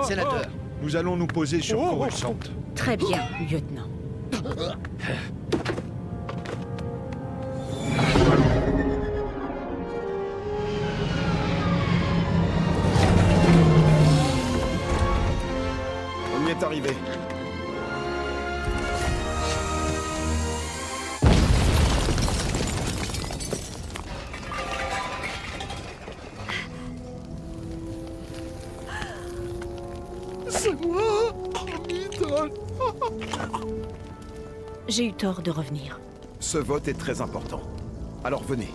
Sénateur, nous allons nous poser sur Coruscant. Très bien, lieutenant. On y est arrivé. C'est moi, idole. J'ai eu tort de revenir. Ce vote est très important. Alors venez.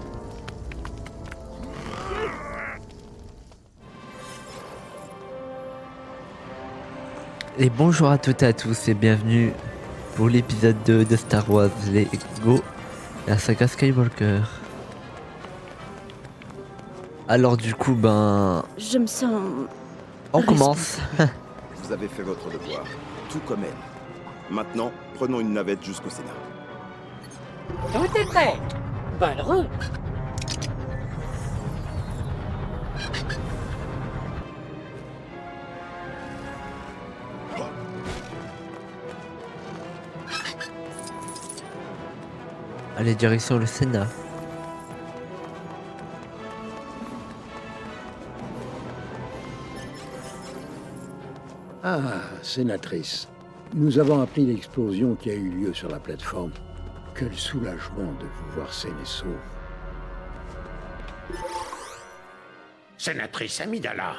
Et bonjour à toutes et à tous et bienvenue pour l'épisode 2 de Star Wars Lego, la saga Skywalker. Alors du coup, Je me sens... on commence. Vous avez fait votre devoir, tout comme elle. Maintenant, prenons une navette jusqu'au Sénat. Tout est prêt. Bonne route. Allez, direction le Sénat. Ah, sénatrice, nous avons appris l'explosion qui a eu lieu sur la plateforme. Quel soulagement de vous voir saine et sauve. Sénatrice Amidala,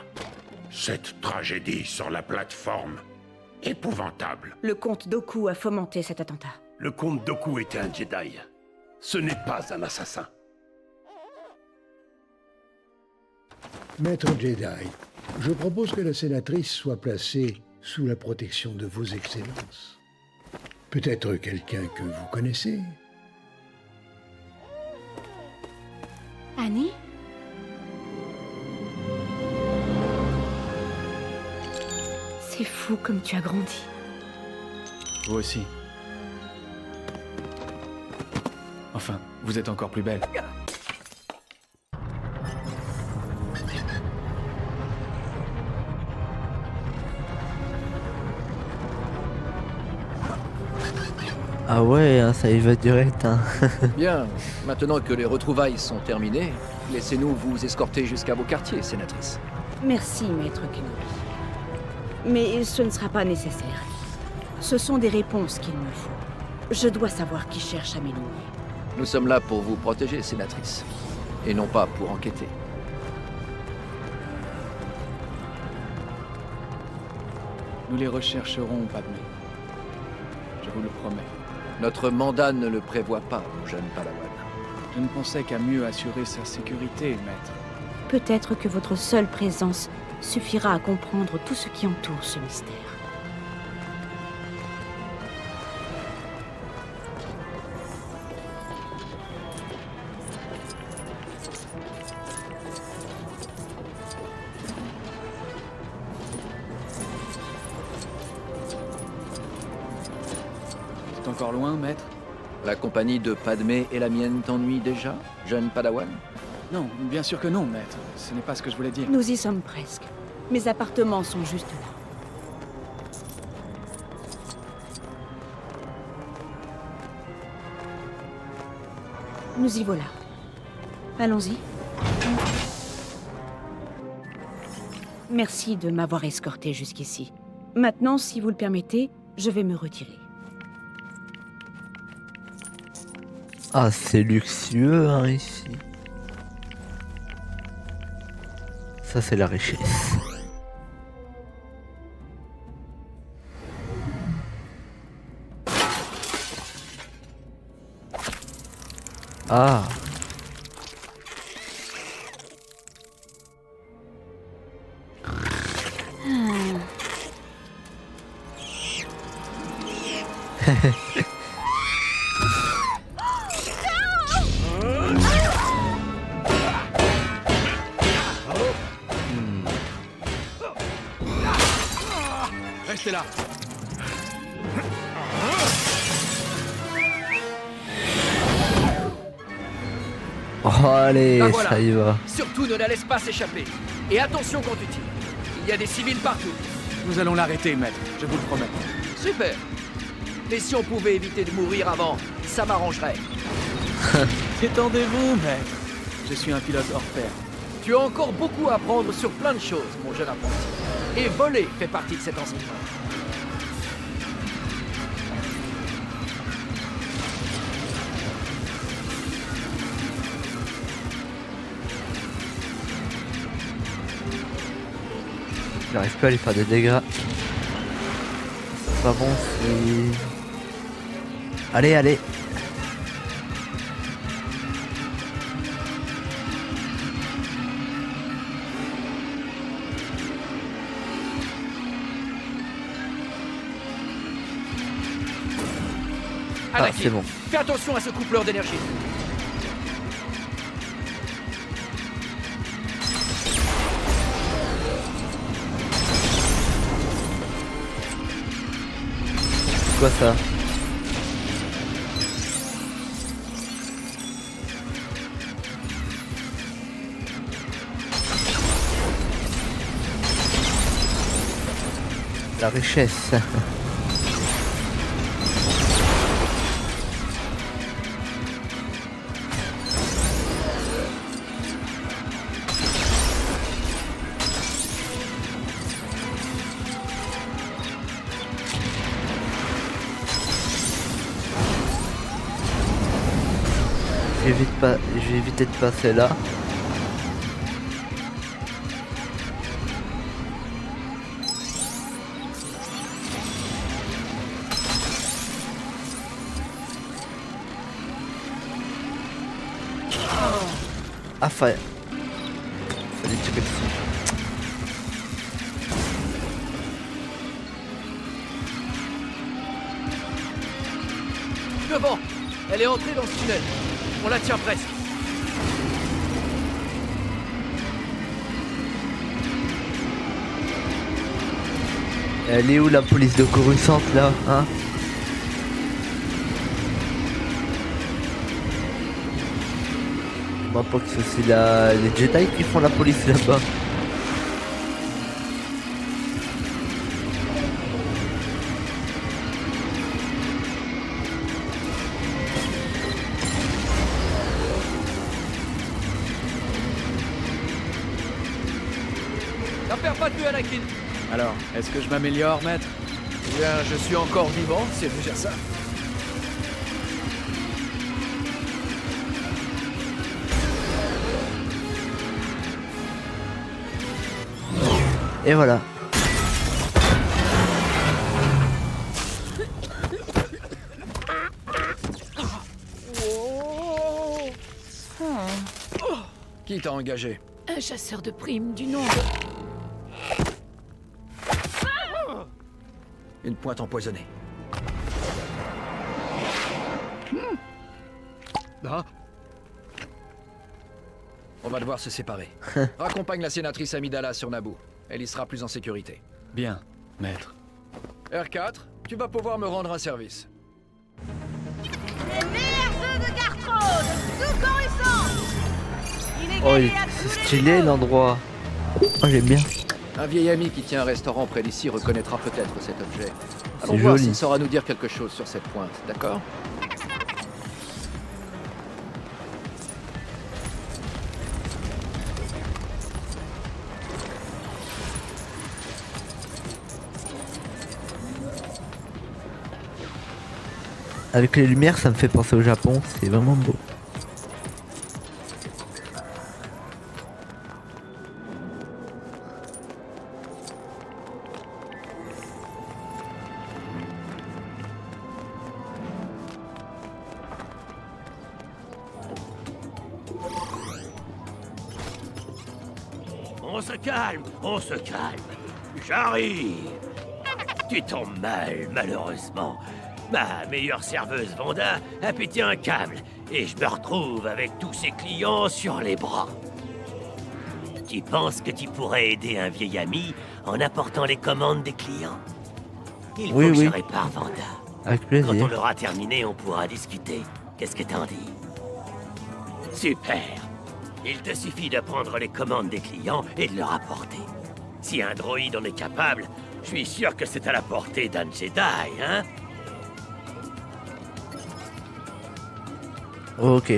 cette tragédie sur la plateforme, épouvantable. Le comte Dooku a fomenté cet attentat. Le comte Dooku était un Jedi. Ce n'est pas un assassin. Maître Jedi, je propose que la sénatrice soit placée sous la protection de vos excellences. Peut-être quelqu'un que vous connaissez. Annie? C'est fou comme tu as grandi. Vous aussi. Enfin, vous êtes encore plus belle. Ah ouais, hein, ça y va direct. Hein. Bien, maintenant que les retrouvailles sont terminées, laissez-nous vous escorter jusqu'à vos quartiers, sénatrice. Merci, maître Kenobi. Mais ce ne sera pas nécessaire. Ce sont des réponses qu'il me faut. Je dois savoir qui cherche à m'éliminer. Nous sommes là pour vous protéger, sénatrice, et non pas pour enquêter. Nous les rechercherons, Padmé. Je vous le promets. Notre mandat ne le prévoit pas, mon jeune Padawan. Je ne pensais qu'à mieux assurer sa sécurité, maître. Peut-être que votre seule présence suffira à comprendre tout ce qui entoure ce mystère. C'est encore loin, maître? La compagnie de Padmé et la mienne t'ennuie déjà, jeune Padawan? Non, bien sûr que non, maître. Ce n'est pas ce que je voulais dire. Nous y sommes presque. Mes appartements sont juste là. Nous y voilà. Allons-y. Merci de m'avoir escorté jusqu'ici. Maintenant, si vous le permettez, je vais me retirer. Ah, c'est luxueux hein, ici. Ça, c'est la richesse. Ah. Restez là. Oh, allez, Ah, voilà. ça y va. Surtout ne la laisse pas s'échapper. Et attention quand tu tires. Il y a des civils partout. Nous allons l'arrêter, maître, je vous le promets. Super. Et si on pouvait éviter de mourir avant, ça m'arrangerait. Détendez-vous, maître. Je suis un pilote hors pair. Tu as encore beaucoup à apprendre sur plein de choses, mon jeune apprenti. Et voler fait partie de cet enseignement. J'arrive pas à lui faire des dégâts. C'est pas bon si... Allez, allez. Ah, Anakin, c'est bon. fais attention à ce coupleur d'énergie. C'est quoi ça? La richesse. Je vais éviter de passer là. Ah, fallait tirer dessus. Devant. Elle est entrée dans ce tunnel. On la tient presque. Elle est où la police de Coruscant là, hein? Moi pas que c'est les Jedi qui font la police là-bas. Ne perds pas de vue, Anakin. Alors, est-ce que je m'améliore, maître? Bien, je suis encore vivant, c'est déjà ça. Et voilà. Qui t'a engagé? Un chasseur de primes du nom Une pointe empoisonnée. Ah, On va devoir se séparer. Raccompagne la sénatrice Amidala sur Naboo. Elle y sera plus en sécurité. Bien, maître. R4, tu vas pouvoir me rendre un service. Les meilleurs œufs de Gartrode, tout Coruscant. Oh, c'est stylé l'endroit. Oh, j'aime bien. Un vieil ami qui tient un restaurant près d'ici reconnaîtra peut-être cet objet. Allons C'est voir joli. s'il saura nous dire quelque chose sur cette pointe, d'accord? Avec les lumières, ça me fait penser au Japon. C'est vraiment beau. On se calme, on se calme. J'arrive. Tu tombes mal, malheureusement. Ma meilleure serveuse Vanda a pété un câble et je me retrouve avec tous ses clients sur les bras. Tu penses que tu pourrais aider un vieil ami en apportant les commandes des clients? Il faut Oui, que oui. je répare Vanda. Avec Quand on plaisir. l'aura terminé, on pourra discuter. Qu'est-ce que t'en dis? Super. Il te suffit de prendre les commandes des clients et de leur apporter. Si un droïde en est capable, Je suis sûr que c'est à la portée d'un Jedi, hein? Ok.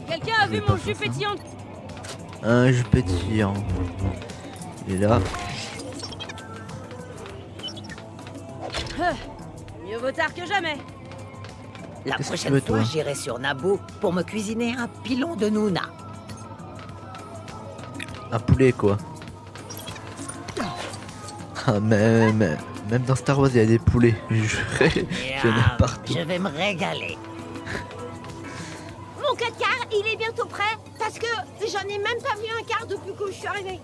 Quelqu'un a vu mon jus pétillant? Un jus pétillant. Il est là. Mieux vaut tard que jamais. La Qu'est-ce que tu prochaine veux, fois, toi j'irai sur Naboo pour me cuisiner un pilon de Nouna. Un poulet quoi. Ah, même dans Star Wars il y a des poulets. Je j'en ai partout. Je vais me régaler. Mon 4x4, il est bientôt prêt, parce que j'en ai même pas vu un quart depuis que je suis arrivée.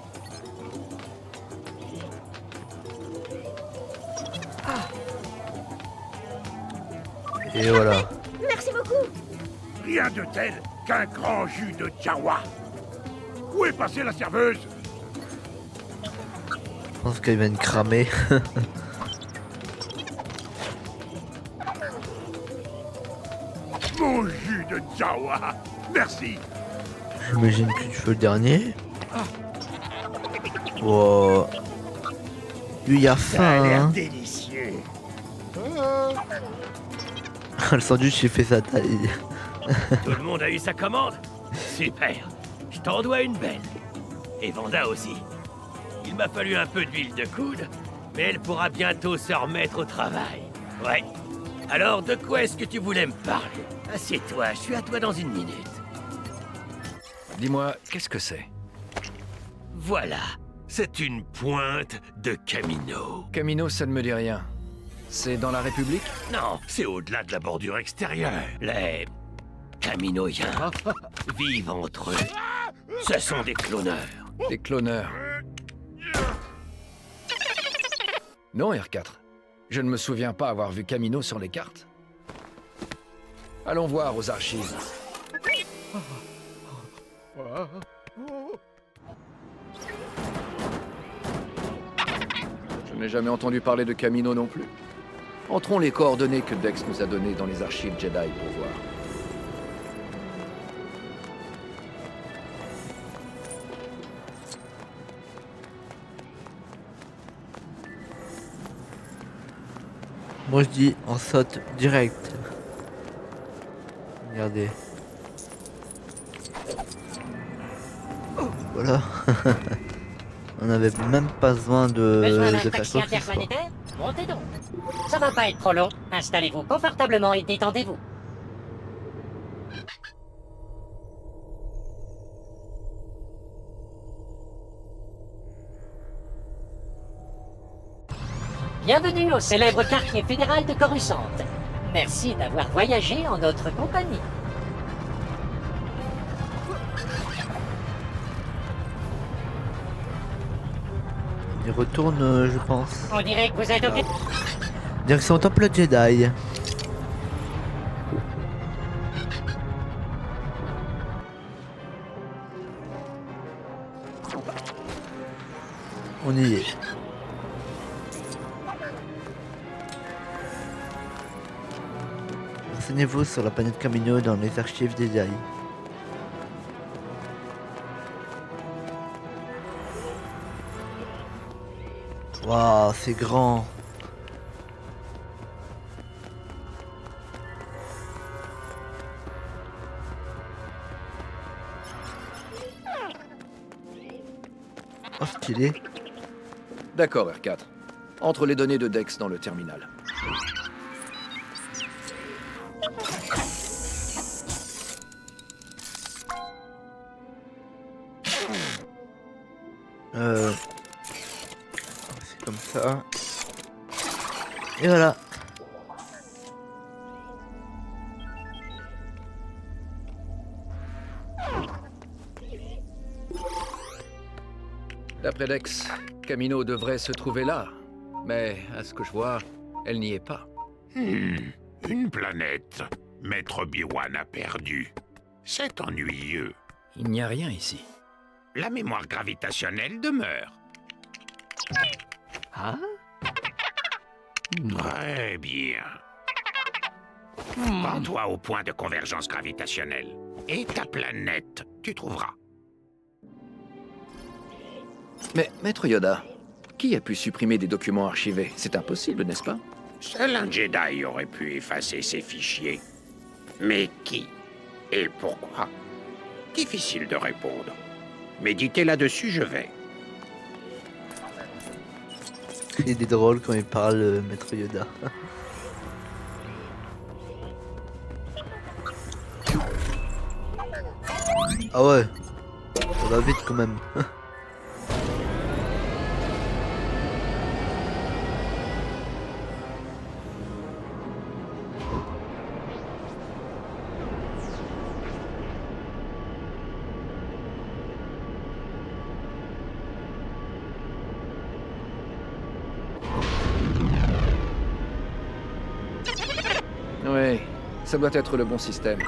Et voilà. Merci beaucoup. Rien de tel qu'un grand jus de Jawa. Où est passée la serveuse? Je pense qu'elle vient de cramer. Mon jus de Jawa. Merci. J'imagine que tu fais le dernier. Wow. Lui il a faim hein. Délicieux. Le sandwich il fait sa taille. Tout le monde a eu sa commande? Super. Je t'en dois une belle. Et Vanda aussi. Il m'a fallu un peu d'huile de coude, mais elle pourra bientôt se remettre au travail. Ouais. Alors, de quoi est-ce que tu voulais me parler? Assieds-toi, je suis à toi dans une minute. Dis-moi, qu'est-ce que c'est? Voilà. C'est une pointe de Camino. Camino, ça ne me dit rien. C'est dans la République? Non, c'est au-delà de la bordure extérieure. Les Caminoïens vivent entre eux. Ce sont des cloneurs. Des cloneurs. Non, R4. Je ne me souviens pas avoir vu Camino sur les cartes. Allons voir aux archives. Je n'ai jamais entendu parler de Camino non plus. Entrons les coordonnées que Dex nous a données dans les archives Jedi pour voir. Moi je dis on saute direct. Regardez. Voilà. On n'avait même pas besoin de faire quoi que ce soit. interplanétaire? Montez donc. Ça va pas être trop long. Installez-vous confortablement et détendez-vous. Bienvenue au célèbre quartier fédéral de Coruscant. Merci d'avoir voyagé en notre compagnie. On y retourne, je pense. On dirait que vous êtes au... Direction Temple Jedi. On y est. Renseignez-vous sur la planète Camino dans les archives Jedi. Waouh, c'est grand. Oh, stylé. D'accord, R4. Entre les données de Dex dans le terminal. C'est comme ça. Et voilà. D'après Dex, Camino devrait se trouver là. Mais, à ce que je vois, elle n'y est pas. Une planète. Maître Obi-Wan a perdu. C'est ennuyeux. Il n'y a rien ici. La mémoire gravitationnelle demeure. Ah? Très bien. Rends-toi au point de convergence gravitationnelle. Et ta planète, tu trouveras. Mais, Maître Yoda, qui a pu supprimer des documents archivés? C'est impossible, n'est-ce pas? Seul un Jedi aurait pu effacer ces fichiers. Mais qui? Et pourquoi? Difficile de répondre. Méditez là-dessus, je vais. Il est drôle quand il parle, Maître Yoda. Ah ouais, ça va vite quand même. Oui, ça doit être le bon système.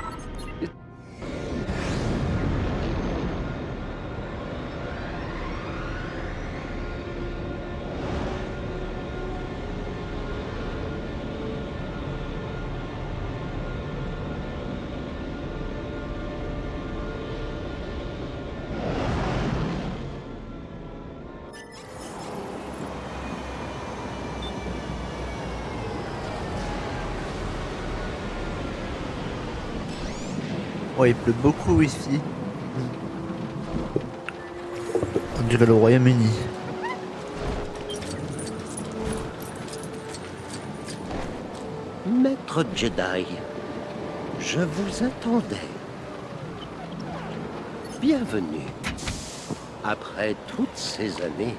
Oh, il pleut beaucoup ici. On dirait le Royaume-Uni. Maître Jedi, je vous attendais. Bienvenue. Après toutes ces années,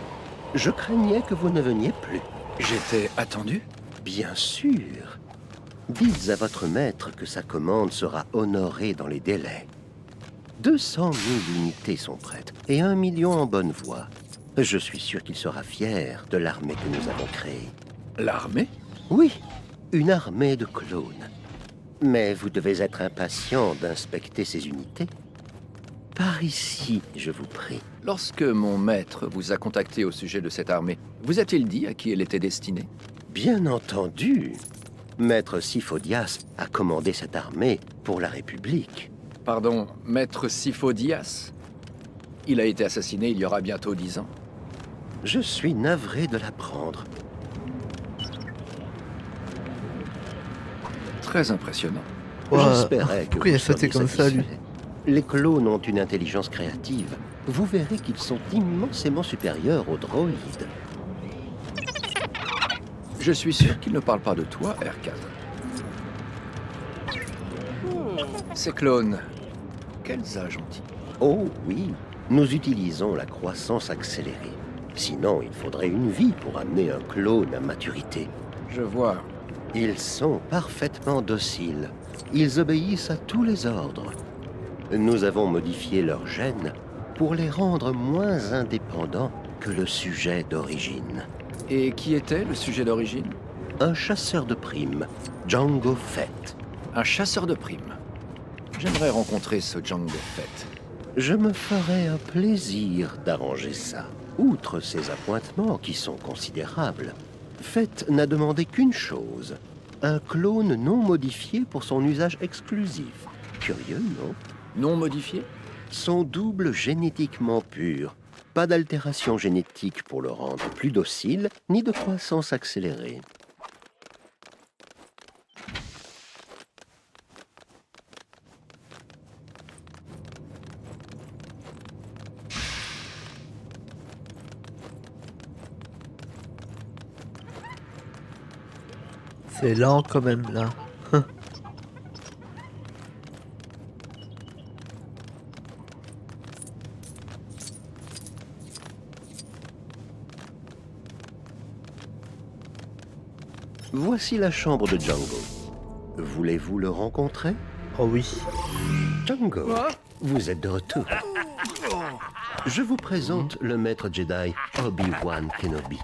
je craignais que vous ne veniez plus. J'étais attendu? Bien sûr. Dites à votre maître que sa commande sera honorée dans les délais. 200 000 unités sont prêtes et 1 million en bonne voie. Je suis sûr qu'il sera fier de l'armée que nous avons créée. L'armée? Oui, une armée de clones. Mais vous devez être impatient d'inspecter ces unités. Par ici, je vous prie. Lorsque mon maître vous a contacté au sujet de cette armée, vous a-t-il dit à qui elle était destinée? Bien entendu. Maître Sifo-Dyas a commandé cette armée pour la République. Pardon, Maître Sifo-Dyas? Il a été assassiné il y aura bientôt 10 ans. Je suis navré de l'apprendre. Très impressionnant. J'espérais que pourquoi il a vous sauté seriez comme ça, lui? satisfait. Les clones ont une intelligence créative. Vous verrez qu'ils sont immensément supérieurs aux droïdes. Je suis sûr qu'il ne parle pas de toi, R4. Ces clones, quels âges ont-ils? Oh oui, nous utilisons la croissance accélérée. Sinon, il faudrait une vie pour amener un clone à maturité. Je vois. Ils sont parfaitement dociles. Ils obéissent à tous les ordres. Nous avons modifié leurs gènes pour les rendre moins indépendants que le sujet d'origine. Et qui était le sujet d'origine? Un chasseur de primes, Jango Fett. Un chasseur de primes. J'aimerais rencontrer ce Jango Fett. Je me ferais un plaisir d'arranger ça. Outre ses appointements qui sont considérables, Fett n'a demandé qu'une chose. Un clone non modifié pour son usage exclusif. Curieux, non? Non modifié? Son double génétiquement pur. Pas d'altération génétique pour le rendre plus docile, ni de croissance accélérée. C'est lent quand même là. Voici la chambre de Jango. Voulez-vous le rencontrer? Oh oui. Jango, vous êtes de retour. Je vous présente le maître Jedi Obi-Wan Kenobi.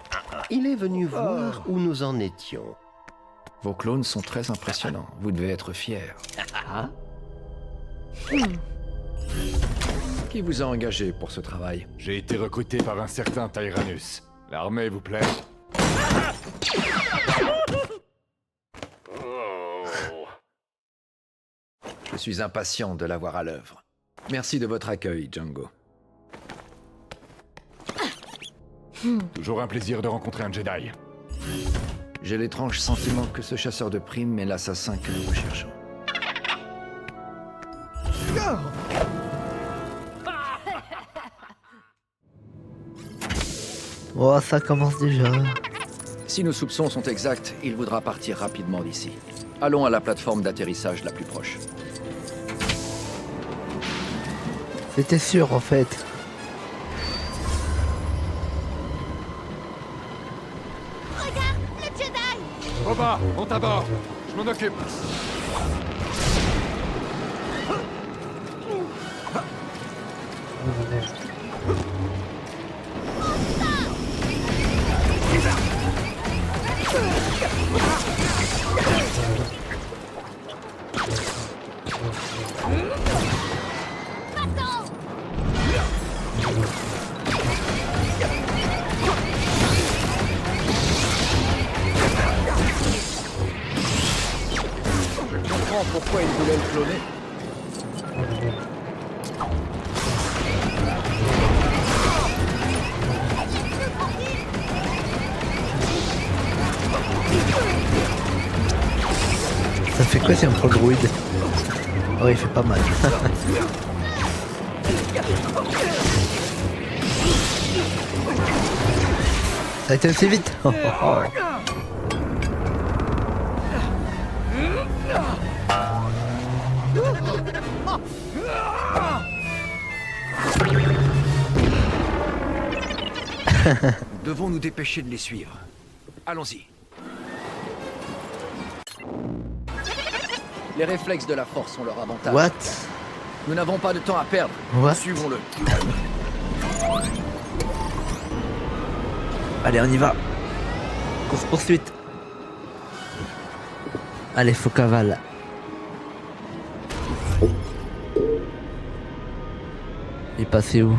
Il est venu voir où nous en étions. Vos clones sont très impressionnants. Vous devez être fiers. Qui vous a engagé pour ce travail? J'ai été recruté par un certain Tyrannus. L'armée vous plaît? Je suis impatient de la voir à l'œuvre. Merci de votre accueil, Jango. Toujours un plaisir de rencontrer un Jedi. J'ai l'étrange sentiment que ce chasseur de primes est l'assassin que nous recherchons. Oh, ça commence déjà. Si nos soupçons sont exacts, il voudra partir rapidement d'ici. Allons à la plateforme d'atterrissage la plus proche. C'était sûr en fait. Regarde, le Jedi! Boba, monte à bord. Je m'en occupe. Je comprends pourquoi il voulait le cloner. Ça fait quoi si on prend le druide? Oh, il fait pas mal. Ça a été aussi vite. Oh, oh, oh. Nous devons nous dépêcher de les suivre. Allons-y. Les réflexes de la force sont leur avantage. What? Nous n'avons pas de temps à perdre. What? Suivons-le. Allez, on y va. Course poursuite. Allez, faut cavale. Il est passé où?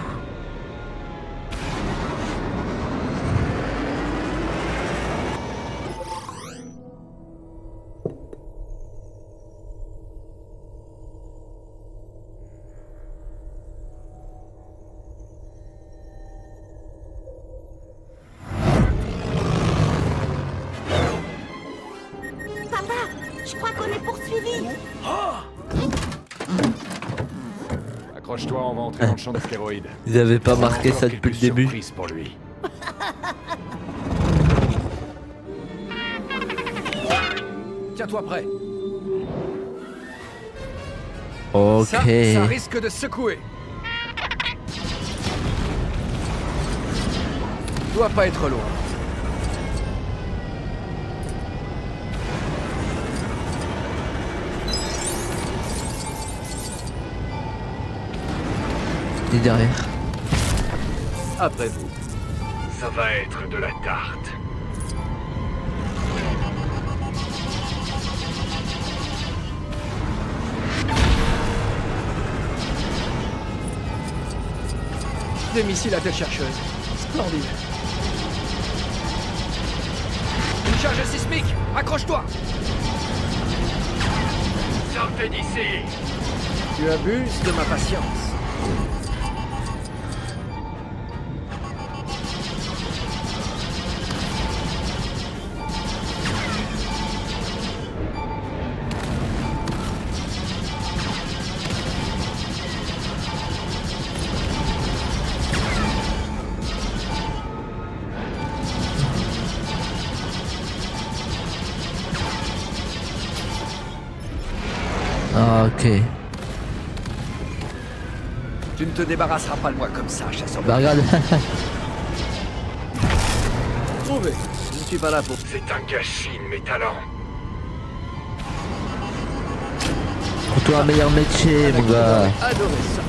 Papa, je crois qu'on est poursuivis. Accroche-toi, on va entrer dans le champ d'astéroïdes. Ils avaient pas marqué Encore ça depuis le quelques début. surprises pour lui. Tiens-toi prêt. Ok. Ça risque de secouer. Doit pas être loin. Il est derrière. Après vous. Ça va être de la tarte. Des missiles à tête chercheuse. Splendide. Une charge sismique. Accroche-toi. Sortez d'ici. Tu abuses de ma patience. Ah, ok. Tu ne te débarrasseras pas de moi comme ça, chasseur. Bah regarde. Trouvé. Je ne suis pas là pour... C'est un gâchis de mes talents. Pour toi un meilleur métier, mon gars. Adoré ça.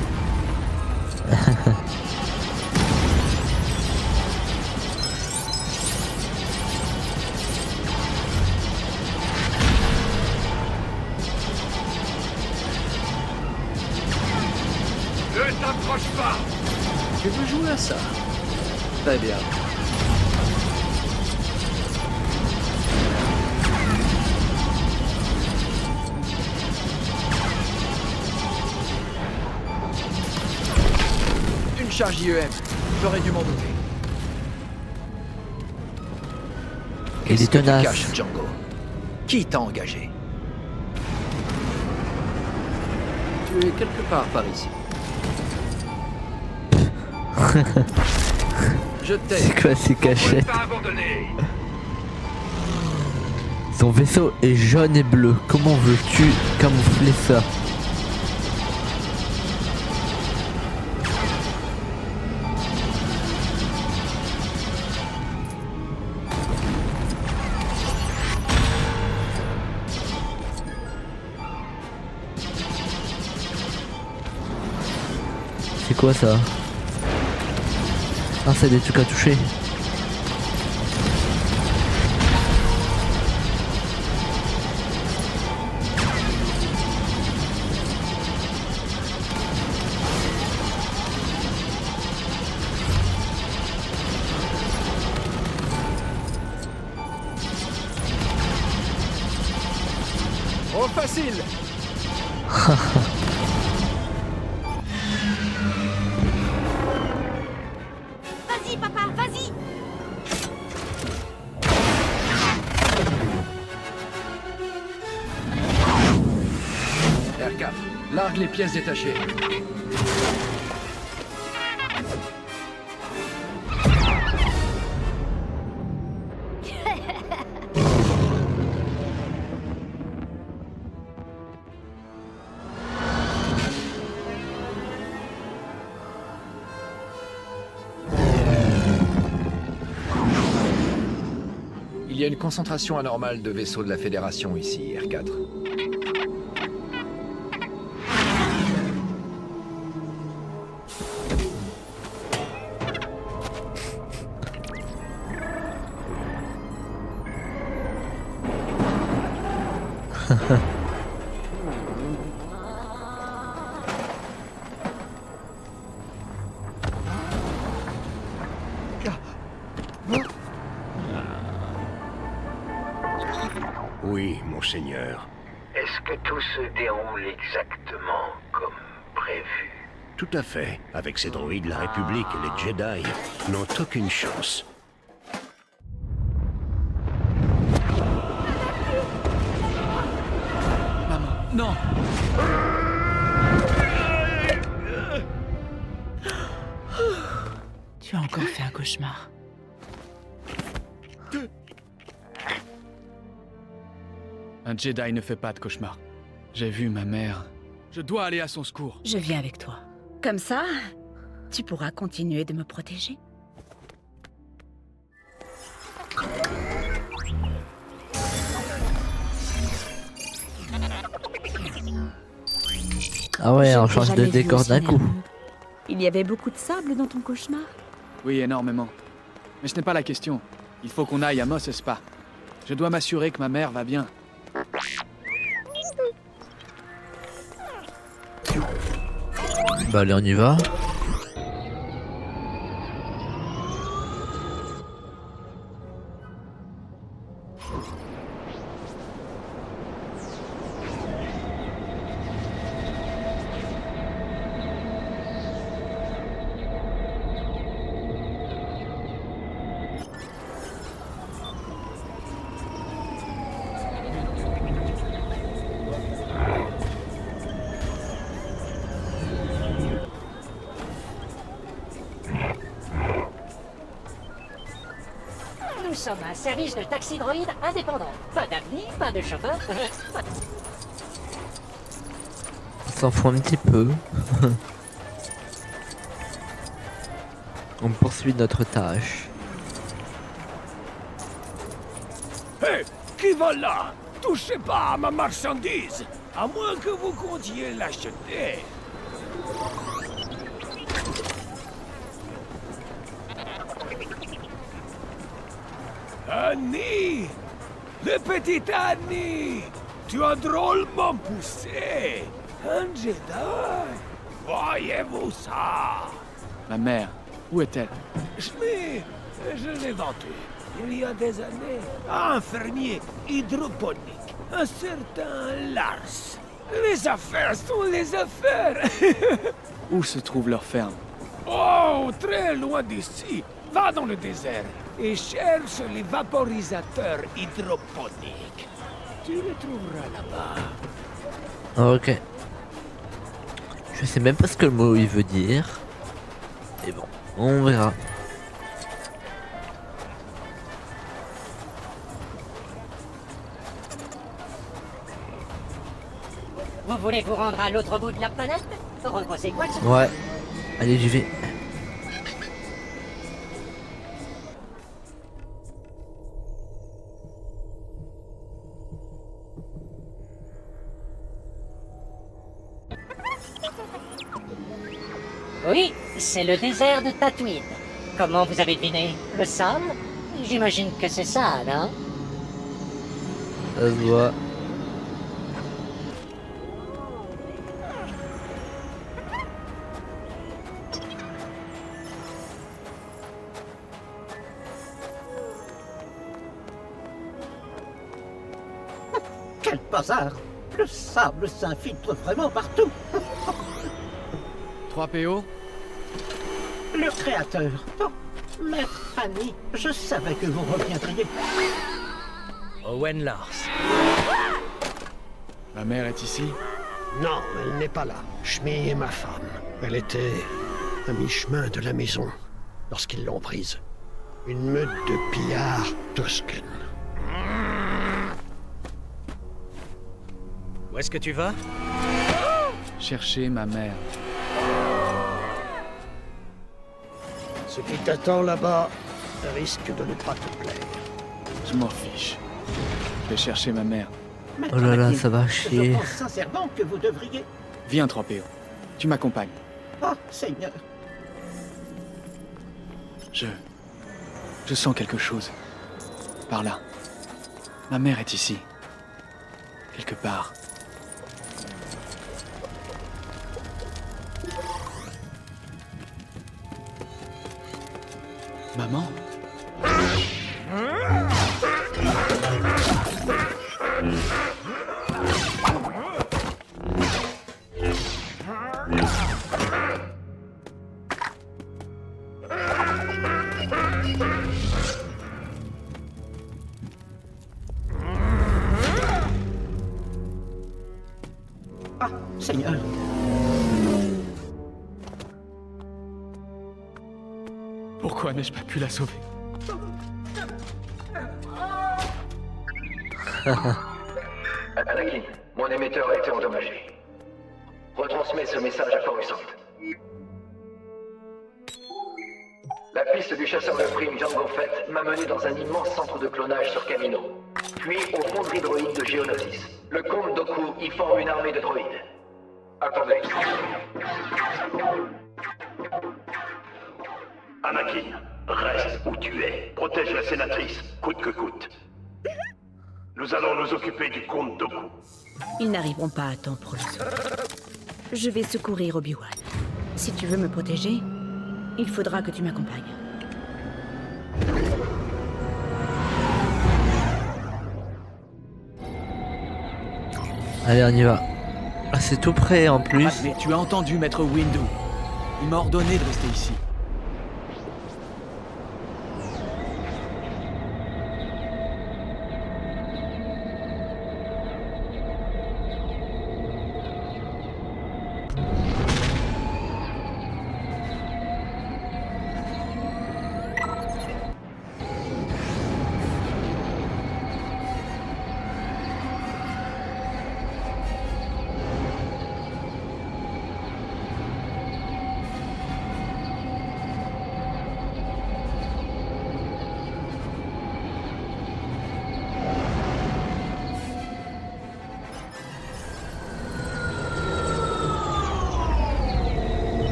Ne t'approche pas. Tu veux jouer à ça? Très bien. Une charge IEM. J'aurais dû m'en douter. Il est Qu'est-ce que tu tenace. caches, Django? Qui t'a engagé? Tu es quelque part par ici. Je t'ai. C'est quoi ces cachettes? Son vaisseau est jaune et bleu. Comment veux-tu camoufler ça? C'est quoi ça? Ah, c'est des trucs à toucher. Oh, facile! Vas-y, papa, vas-y! R4, largue les pièces détachées. Il y a une concentration anormale de vaisseaux de la Fédération ici, R4. Oui, monseigneur. Est-ce que tout se déroule exactement comme prévu? Tout à fait. Avec ces droïdes, la République et les Jedi n'ont aucune chance. Maman, non! Tu as encore fait un cauchemar. Un Jedi ne fait pas de cauchemar. J'ai vu ma mère. Je dois aller à son secours. Je viens avec toi. Comme ça, tu pourras continuer de me protéger. Ah ouais, Je on n'ai change de jamais vu décor aussi d'un coup. nerveux. Il y avait beaucoup de sable dans ton cauchemar? Oui, énormément. Mais ce n'est pas la question. Il faut qu'on aille à Mos Espa. Je dois m'assurer que ma mère va bien. Bah allez, on y va. Nous sommes un service de taxi droïde indépendant. Pas d'avenir, pas de chauffeur. On s'en fout un petit peu. On poursuit notre tâche. Hé, qui va là? Touchez pas à ma marchandise, à moins que vous comptiez l'acheter. Annie! Le petit Annie! Tu as drôlement poussé! Un Jedi! Voyez-vous ça? Ma mère, où est-elle? Je l'ai vendu, il y a des années, à un fermier hydroponique, un certain Lars. Les affaires sont les affaires! Où se trouve leur ferme? Oh, très loin d'ici. Va dans le désert. et cherche les vaporisateurs hydroponiques. Tu les trouveras là-bas. Ok. Je sais même pas ce que le mot il veut dire. Mais bon, on verra. Vous voulez vous rendre à l'autre bout de la planète? Regrossez quoi ça? Ouais. Allez, j'y vais. Oui, c'est le désert de Tatooine. Comment vous avez deviné? Le sable? J'imagine que c'est ça, non? Ça se voit. Quel bazar! Le sable s'infiltre vraiment partout. 3PO? Le créateur. Oh, Maître Annie, je savais que vous reviendriez. Owen Lars. Ma mère est ici? Non, elle n'est pas là. Shmi est ma femme. Elle était à mi-chemin de la maison lorsqu'ils l'ont prise. Une meute de pillards Tusken. Où est-ce que tu vas? Chercher ma mère. Ce qui t'attend là-bas risque de ne pas te plaire. Je m'en fiche. Je vais chercher ma mère. Oh là là, Anakin, ça va Je chier. pense sincèrement que vous devriez... Viens, 3PO. Tu m'accompagnes. Oh, Seigneur. Je sens quelque chose. Par là. Ma mère est ici. Quelque part. Maman? Ah, Seigneur. Pourquoi n'ai-je pas pu la sauver? Anakin, mon émetteur a été endommagé. Retransmets ce message à Coruscant. La piste du chasseur de primes Jango Fett m'a mené dans un immense centre de clonage sur Kamino, puis aux fonderies droïdes de Geonosis. Le comte Dooku y forme une armée de droïdes. Attendez. Anakin, reste où tu es. Protège la sénatrice, coûte que coûte. Nous allons nous occuper du comte Dooku. Ils n'arriveront pas à temps pour le sauver. Je vais secourir Obi-Wan. Si tu veux me protéger, il faudra que tu m'accompagnes. Allez, on y va. Ah, c'est tout près en plus. Mais tu as entendu Maître Windu. Il m'a ordonné de rester ici.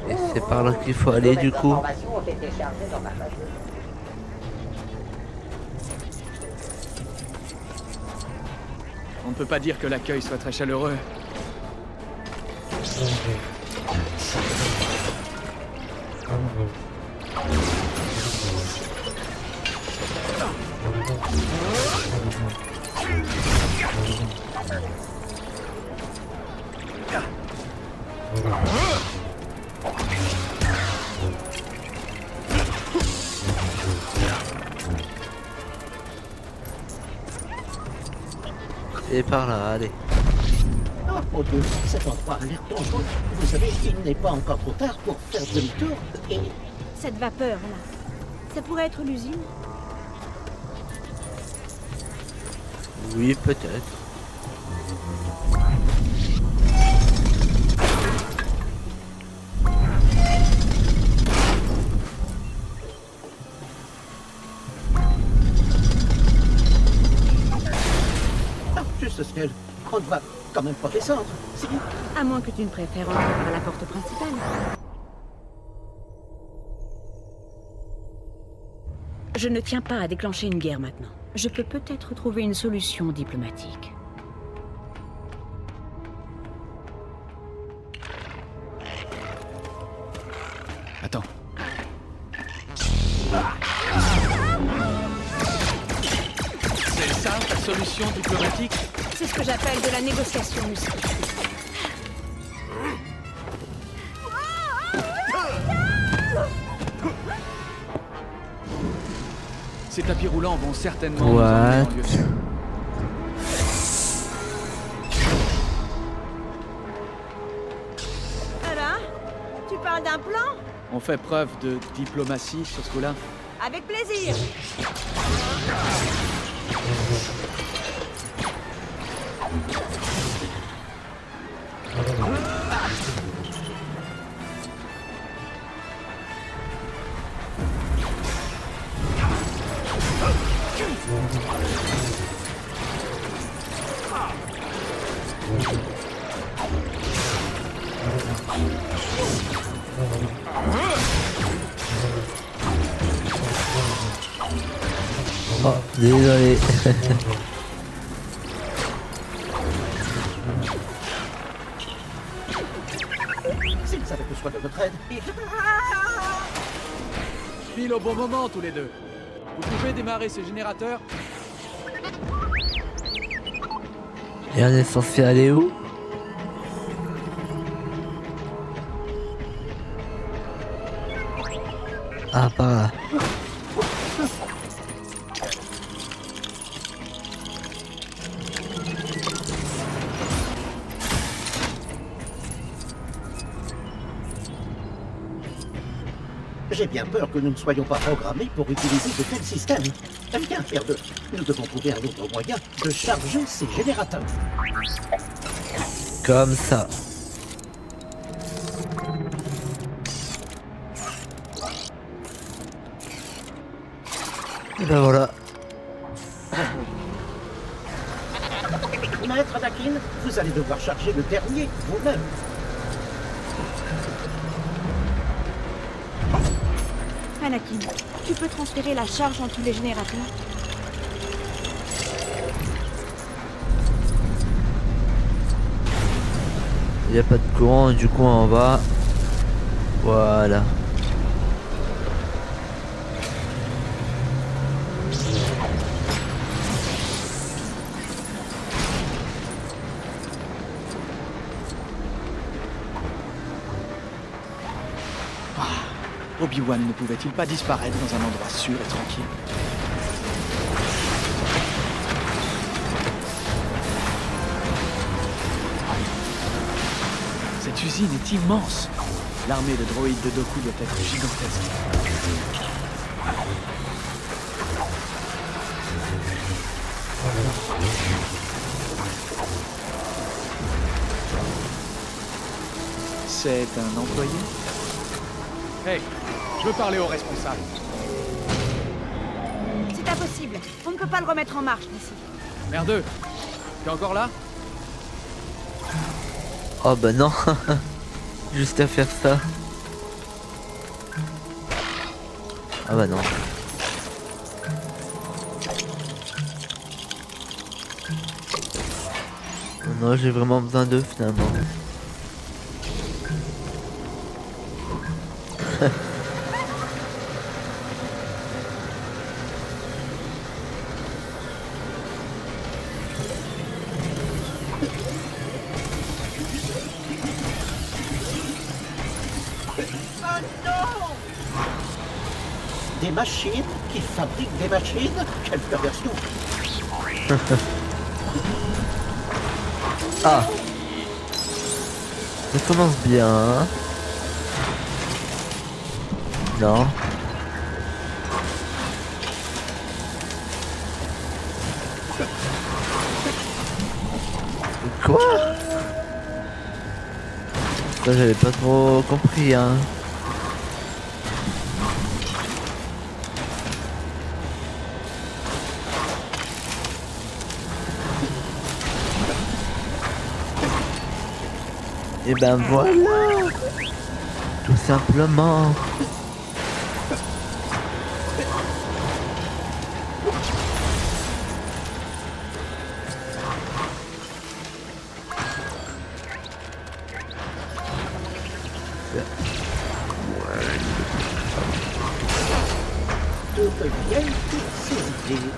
Et c'est par là qu'il faut aller du coup. On ne peut pas dire que l'accueil soit très chaleureux. Et par là, allez. Oh mon Dieu, cet endroit a l'air dangereux. Vous savez, il n'est pas encore trop tard pour faire demi-tour et... Cette vapeur, là, ça pourrait être l'usine? Oui, peut-être. Ah, juste ciel. On ne va quand même pas descendre, si... À moins que tu ne préfères entrer par la porte principale. Je ne tiens pas à déclencher une guerre maintenant. Je peux peut-être trouver une solution diplomatique. Attends. C'est ça, ta solution diplomatique? C'est ce que j'appelle de la négociation musclée. Ces tapis roulants vont certainement nous emmener en lieu sûr. Voilà. Tu parles d'un plan? On fait preuve de diplomatie sur ce coup-là. Avec plaisir. Oh, désolé. S'ils avaient besoin de votre aide, Pile au bon moment, tous les deux. Vous pouvez démarrer ces générateurs? Et on est censé aller où? Ah, par là. j'ai bien peur que nous ne soyons pas programmés pour utiliser de tels systèmes. Viens, R2, nous devons trouver un autre moyen de charger ces générateurs. Comme ça. Et ben voilà. Maître Anakin, vous allez devoir charger le dernier vous-même. Anakin, tu peux transférer la charge entre les générateurs? Il n'y a pas de courant, du coup on va. Voilà. Obi-Wan ne pouvait-il pas disparaître dans un endroit sûr et tranquille? Cette usine est immense. L'armée de droïdes de Dooku doit être gigantesque. C'est un employé? Hey, je veux parler au responsable. C'est impossible. On ne peut pas le remettre en marche d'ici. Merdeux, t'es encore là? Oh bah non. Juste à faire ça. Ah bah non. Non, j'ai vraiment besoin d'eux finalement. Des machines qui fabriquent des machines? Quelle perversion! Ah, ça commence bien. Hein. Non. Quoi? Ça j'avais pas trop compris hein. Et ben voilà. Tout simplement. D'où me viennent toutes ces idées?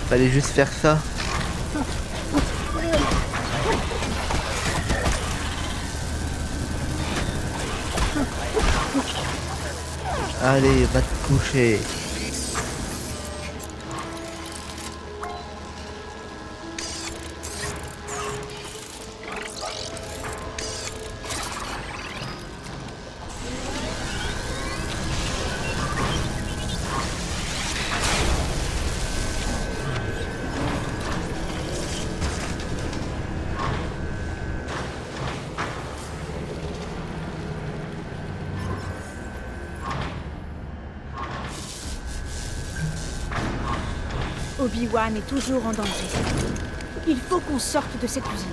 Fallait juste faire ça. Allez, va te coucher. Obi-Wan est toujours en danger. Il faut qu'on sorte de cette usine.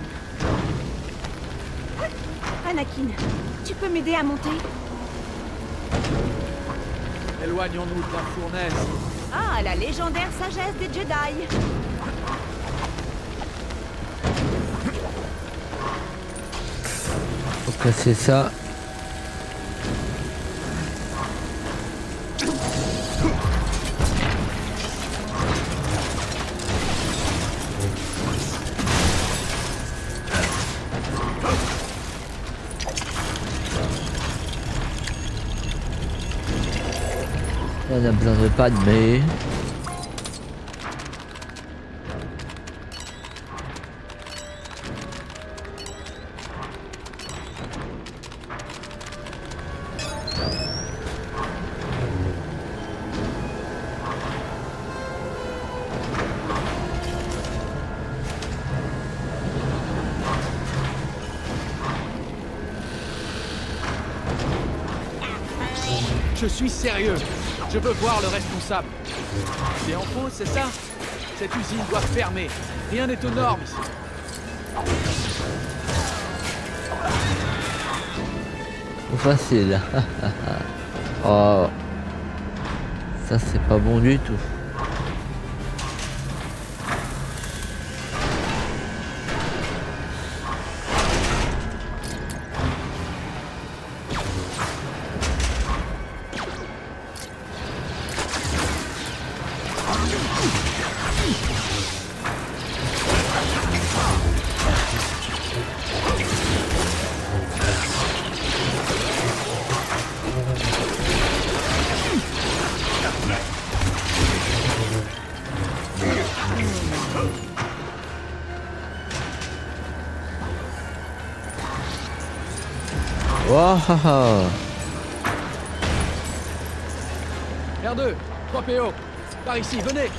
Anakin, tu peux m'aider à monter? Éloignons-nous de la fournaise. Ah, la légendaire sagesse des Jedi. Faut casser ça. On a besoin de Padmé. Je suis sérieux. Je veux voir le responsable. C'est en pause, c'est ça? Cette usine doit fermer. Rien n'est aux normes ici. Trop facile. Oh. Ça c'est pas bon du tout. Wow. R2, 3 PO. Par ici, venez.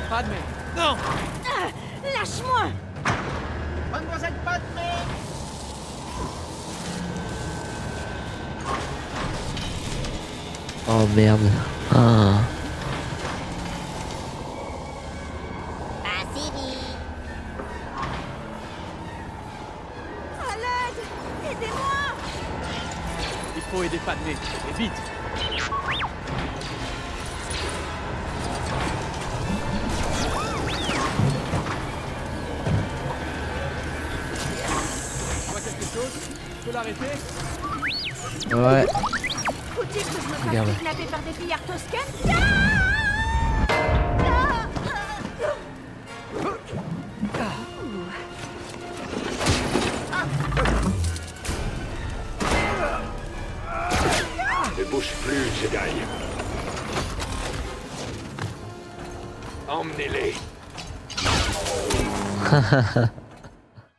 Padmé. Non! Lâche-moi! Mademoiselle Padmé! Oh merde. Ah. À l'aide! Aidez-moi! Il faut aider Padmé. Et vite. l'arrêter? Ouais. Faut-il que je me fasse Regarde. kidnapper par des pillards toscanes? Ne bouge plus, Jedi. Emmenez-les.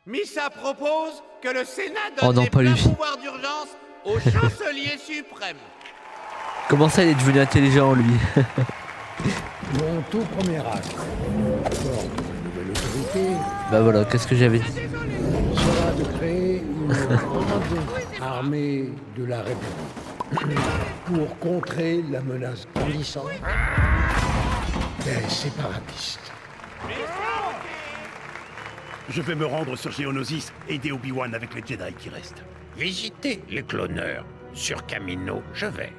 Missa propose que le Sénat Oh donne non, les pas pleins lui. pouvoirs d'urgence au chancelier suprême. Comment ça, il est devenu intelligent, lui? Mon tout premier acte, fort de ma nouvelle autorité, Bah voilà, qu'est-ce que j'avais dit? sera de créer une grande armée de la République pour contrer la menace grandissante des séparatistes. Je vais me rendre sur Geonosis et aider Obi-Wan avec les Jedi qui restent. Visiter les cloneurs. Sur Kamino, je vais.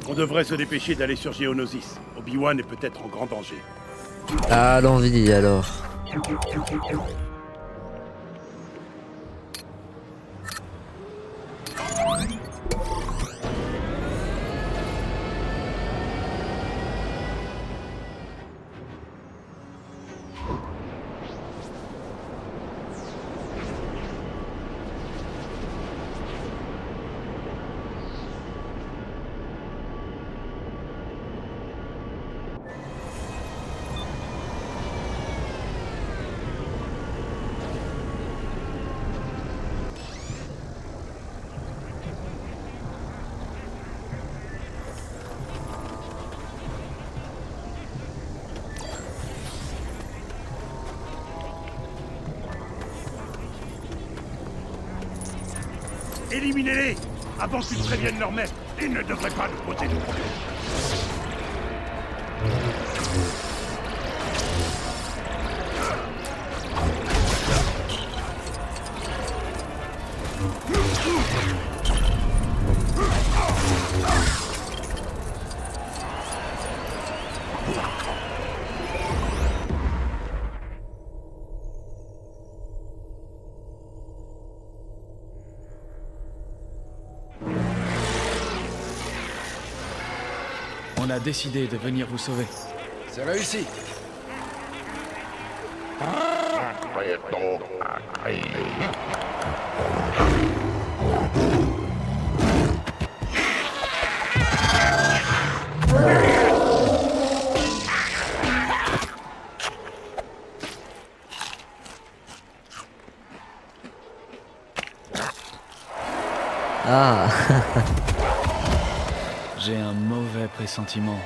On devrait se dépêcher d'aller sur Geonosis. Obi-Wan est peut-être en grand danger. Allons-y alors. Éliminez-les avant qu'ils préviennent leur maître. Ils ne devraient pas nous poser de problème. On a décidé de venir vous sauver. C'est réussi. Ah. J'ai un mauvais pressentiment.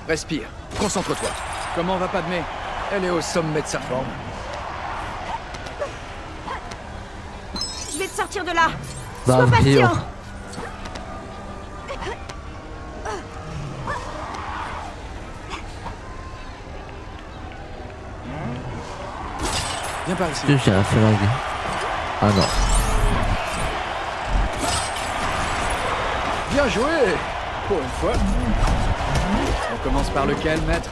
Respire. Concentre-toi. Comment va Padmé? Elle est au sommet de sa forme. Je vais te sortir de là. Bah, Sois patient. voyons. Viens par ici. J'ai un flingue. Ah non. Bien joué. Pour une fois. On commence par lequel, maître?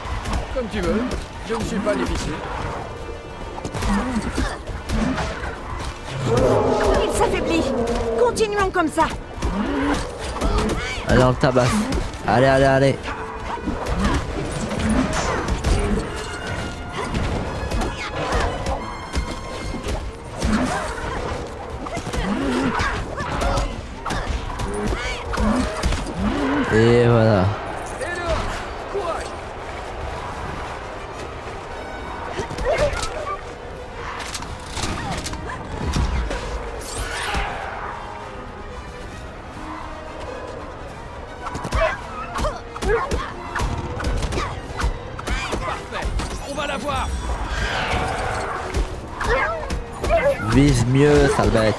Comme tu veux. Je ne suis pas difficile. Il s'affaiblit. Continuons comme ça. Allez, on le tabasse. Allez, allez, allez. Et voilà. Parfait. On va la voir. Vise mieux, sale bête.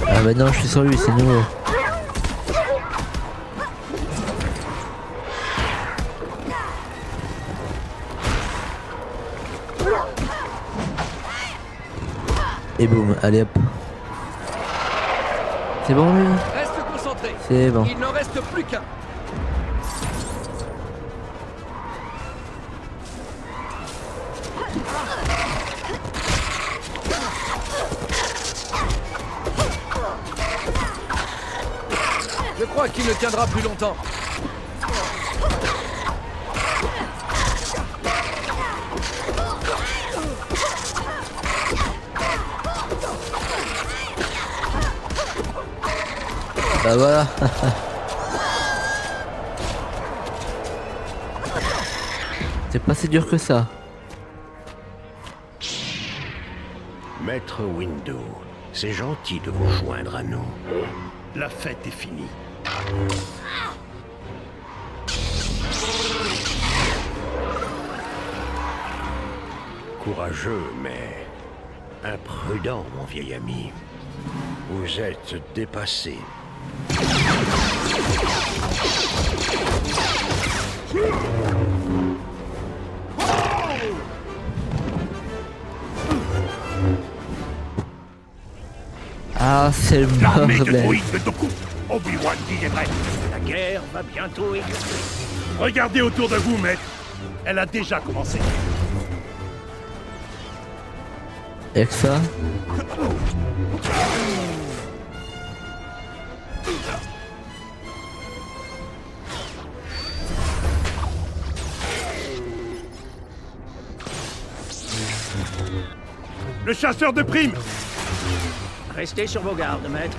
Ah bah non, je suis sur lui, c'est nouveau. Et boum, allez hop. C'est bon lui? Reste concentré. C'est bon. Il n'en reste plus qu'un. Je crois qu'il ne tiendra plus longtemps. Bah voilà. C'est pas si dur que ça. Maître Windu, c'est gentil de vous joindre à nous. La fête est finie. Courageux, mais imprudent, mon vieil ami. Vous êtes dépassé. Ah, c'est le L'armée de bordel. droïdes de Dooku. Obi-Wan disait vrai. La guerre va bientôt éclater. Regardez autour de vous, maître. Elle a déjà commencé. Et que ça? Le chasseur de primes. Restez sur vos gardes, maître.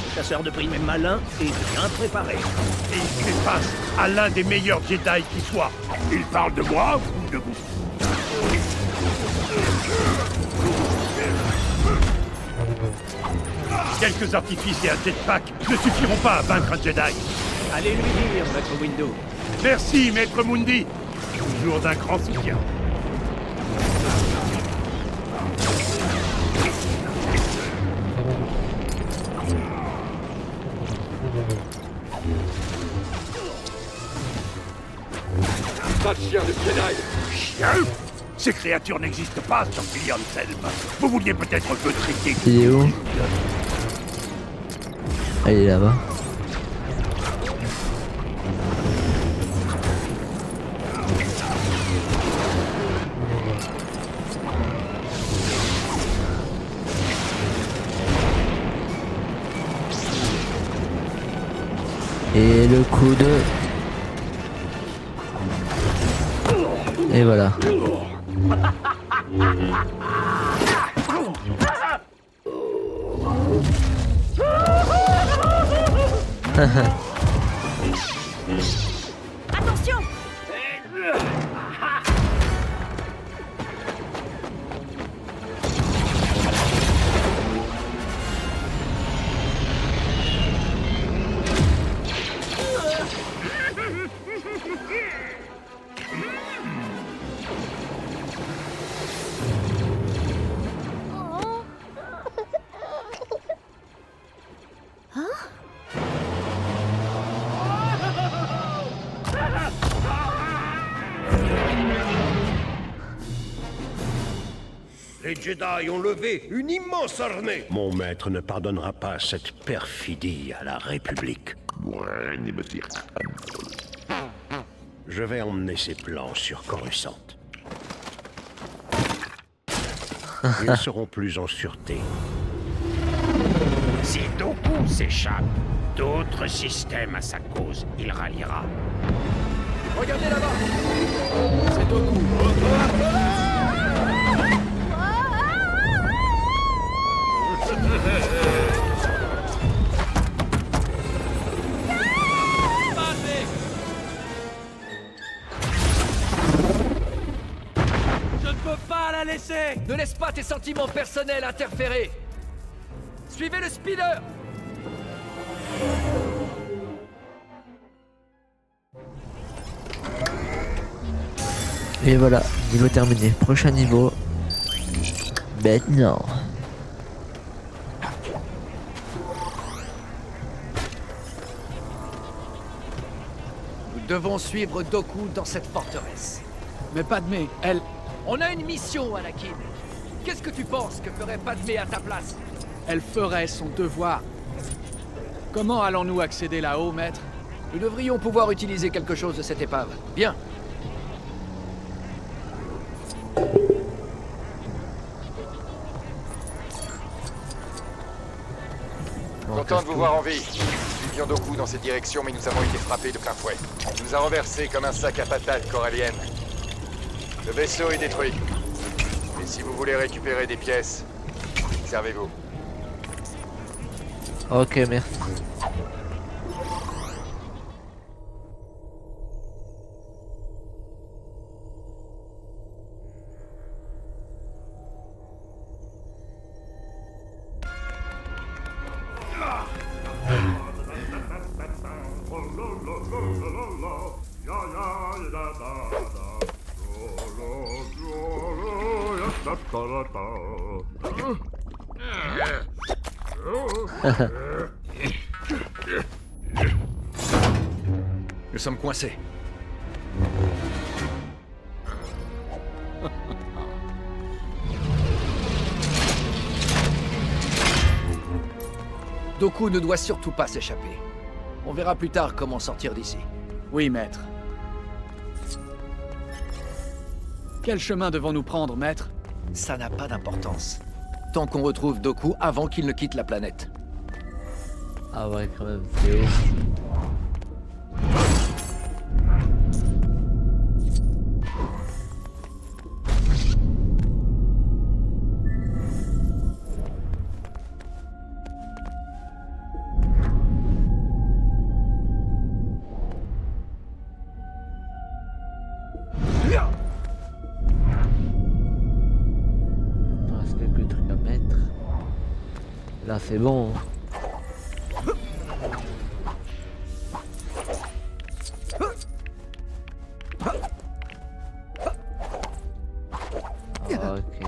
Le chasseur de primes est malin et bien préparé. Et il fait face à l'un des meilleurs Jedi qui soit. Il parle de moi ou de vous? Quelques artifices et un jetpack ne suffiront pas à vaincre un Jedi. Allez lui dire, maître Windu. Merci, maître Mundi. Toujours d'un grand soutien. Pas de chien de Jedi. Chien? Ces créatures n'existent pas sur Billion Selm. Vous vouliez peut-être me traiter. Il est où? Ah, il est là-bas. Et le coup de... Et voilà. Attention! Les Jedi ont levé une immense armée. Mon maître ne pardonnera pas cette perfidie à la République. Je vais emmener ses plans sur Coruscant. Ils seront plus en sûreté. Si Dooku s'échappe, d'autres systèmes à sa cause, il ralliera. Regardez là-bas. C'est Dooku. Je ne peux pas la laisser. Ne laisse pas tes sentiments personnels interférer. Suivez le speeder. Et voilà, niveau terminé. Prochain niveau. Maintenant. Nous devons suivre Dooku dans cette forteresse. Mais Padmé, elle... On a une mission, Anakin. Qu'est-ce que tu penses que ferait Padmé à ta place? Elle ferait son devoir. Comment allons-nous accéder là-haut, maître? Nous devrions pouvoir utiliser quelque chose de cette épave. Bien. Content de vous voir en vie. Nous suivions Doku dans cette direction, mais nous avons été frappés de plein fouet. Il nous a renversés comme un sac à patates coralliennes. Le vaisseau est détruit. Et si vous voulez récupérer des pièces, servez-vous. Ok, merci. Nous sommes coincés. Doku ne doit surtout pas s'échapper. On verra plus tard comment sortir d'ici. Oui, maître. Quel chemin devons-nous prendre, maître? Ça n'a pas d'importance. Tant qu'on retrouve Doku avant qu'il ne quitte la planète. Ah ouais, quand même, c'est ouf. Là c'est bon. Ok.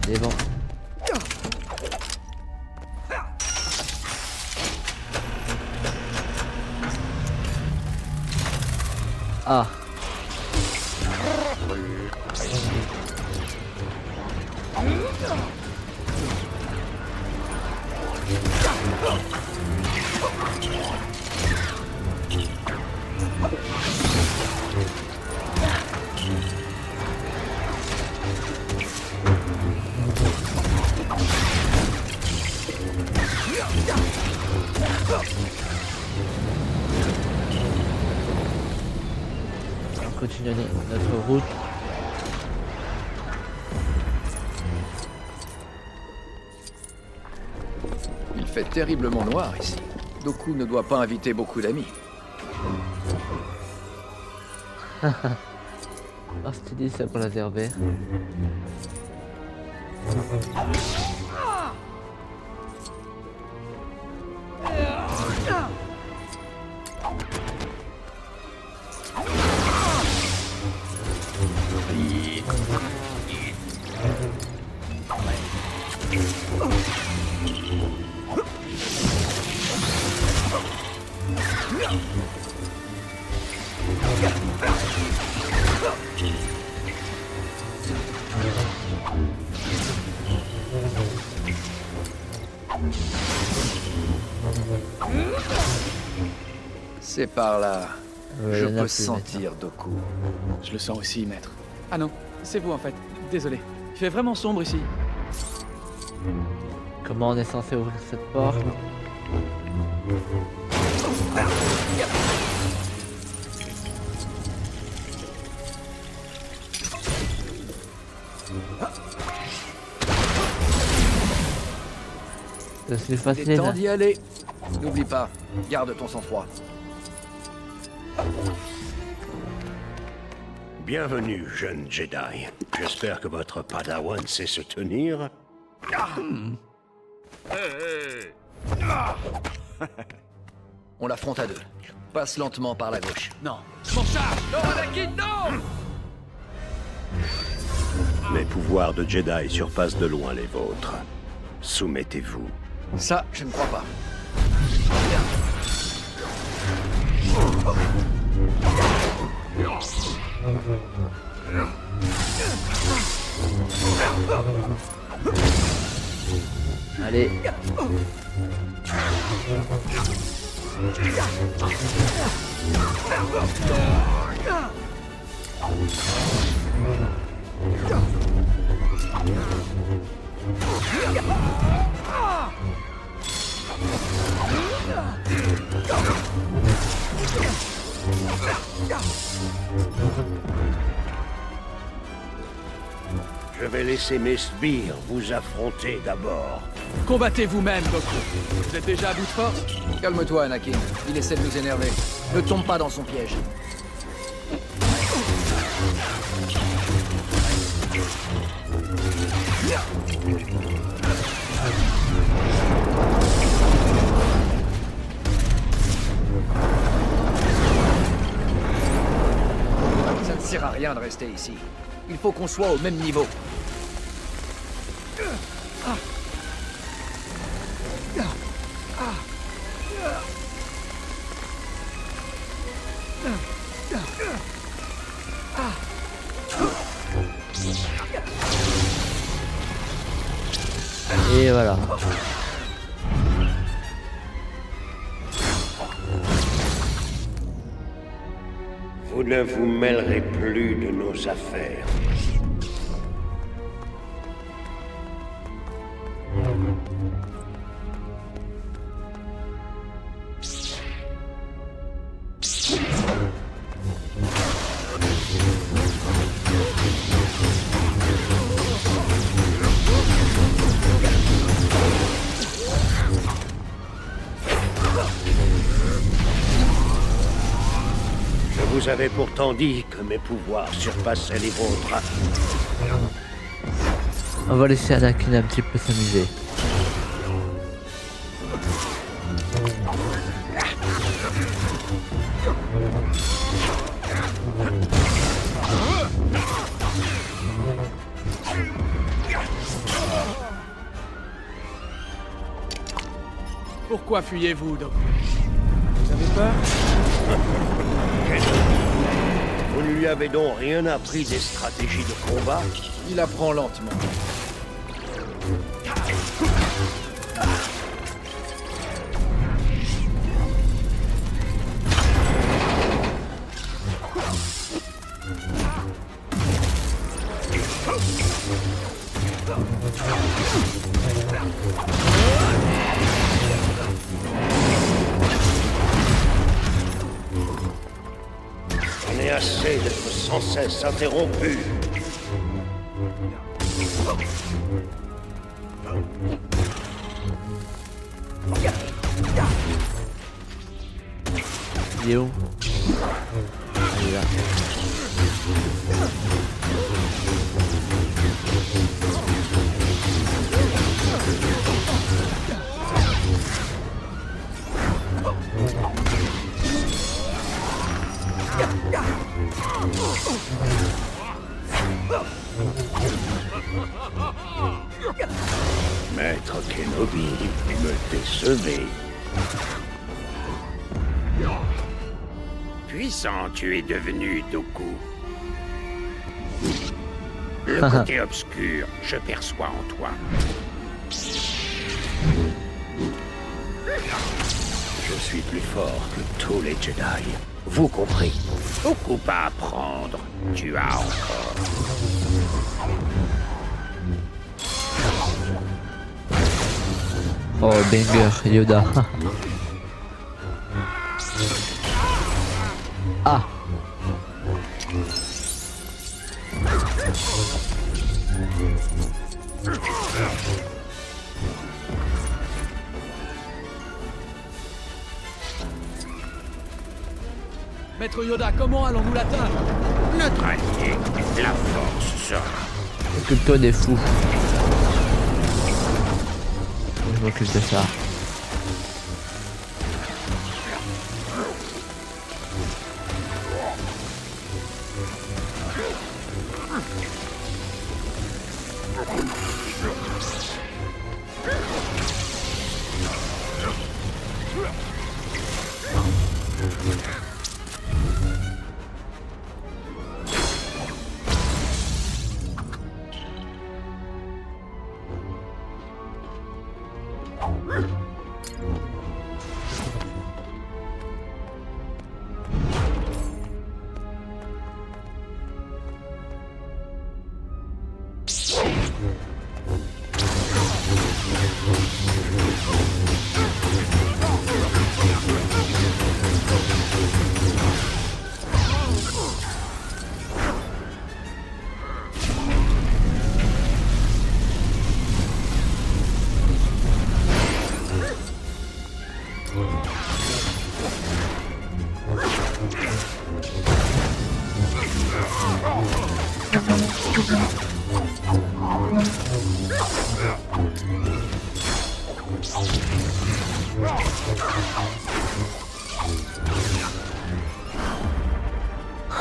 C'est bon. Ah. On continue notre route. Il fait terriblement noir ici. Doku ne doit pas inviter beaucoup d'amis. Ah, stylé ça pour laser vert. C'est par là. Ouais, je là, peux c'est sentir Doku. Je le sens aussi, maître. Ah non, c'est vous en fait. Désolé. Il fait vraiment sombre ici. Comment on est censé ouvrir cette porte? C'est facile. Il est temps d'y aller. N'oublie pas, garde ton sang-froid. Bienvenue, jeune Jedi. J'espère que votre padawan sait se tenir. On l'affronte à deux. Passe lentement par la gauche. Non. Mon charge! Non, Anakin, non! Les pouvoirs de Jedi surpassent de loin les vôtres. Soumettez-vous. Ça, je ne crois pas. Allez. Je vais laisser mes sbires vous affronter d'abord. Combattez vous-même, Goku. Vous êtes déjà à bout de force? Calme-toi, Anakin. Il essaie de nous énerver. Ne tombe pas dans son piège. Ça ne sert à rien de rester ici. Il faut qu'on soit au même niveau. Et voilà. Vous ne vous mêlerez plus de nos affaires. Je vous avais pourtant dit que mes pouvoirs surpassaient les vôtres. On va laisser Anakin un petit peu s'amuser. Pourquoi fuyez-vous, Doc? Vous avez peur? Vous ne lui avez donc rien appris des stratégies de combat? Il apprend lentement. J'en ai assez d'être sans cesse interrompu. Il est où? Il est là. Maître Kenobi, me décevez. Puissant tu es devenu, Dooku. Le côté obscur, je perçois en toi. Je suis plus fort que tous les Jedi. Vous compris. Beaucoup à apprendre. Tu as encore. Oh, banger, Yoda. Ah. Maître Yoda, comment allons-nous l'atteindre? Notre allié, la force sera. Occupe-toi des fous. Je m'occupe de ça.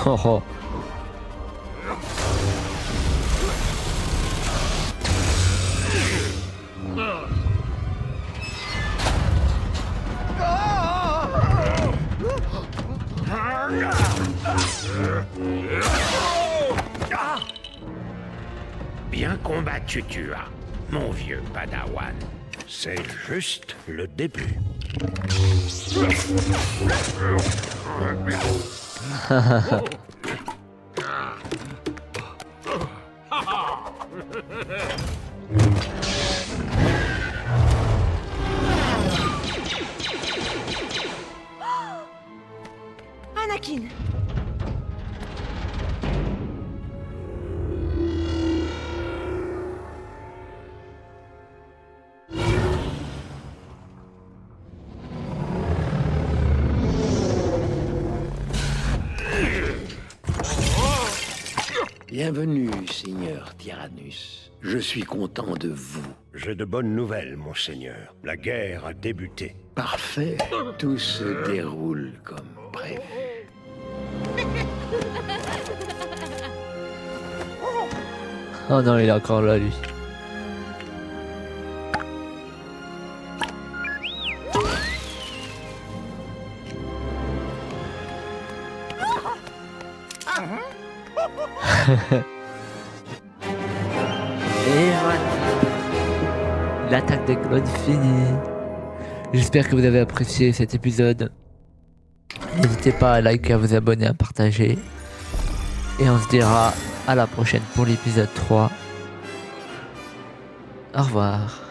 Oh oh. Bien combattu tu as, mon vieux Padawan. C'est juste le début. Anakin. Bienvenue, Seigneur Tyrannus. Je suis content de vous. J'ai de bonnes nouvelles, mon seigneur. La guerre a débuté. Parfait. Tout se déroule comme prévu. Oh non, il est encore là, lui. Et voilà, l'attaque des clones finie. J'espère que vous avez apprécié cet épisode. N'hésitez pas à liker, à vous abonner, à partager. Et on se dira à la prochaine pour l'épisode 3. Au revoir.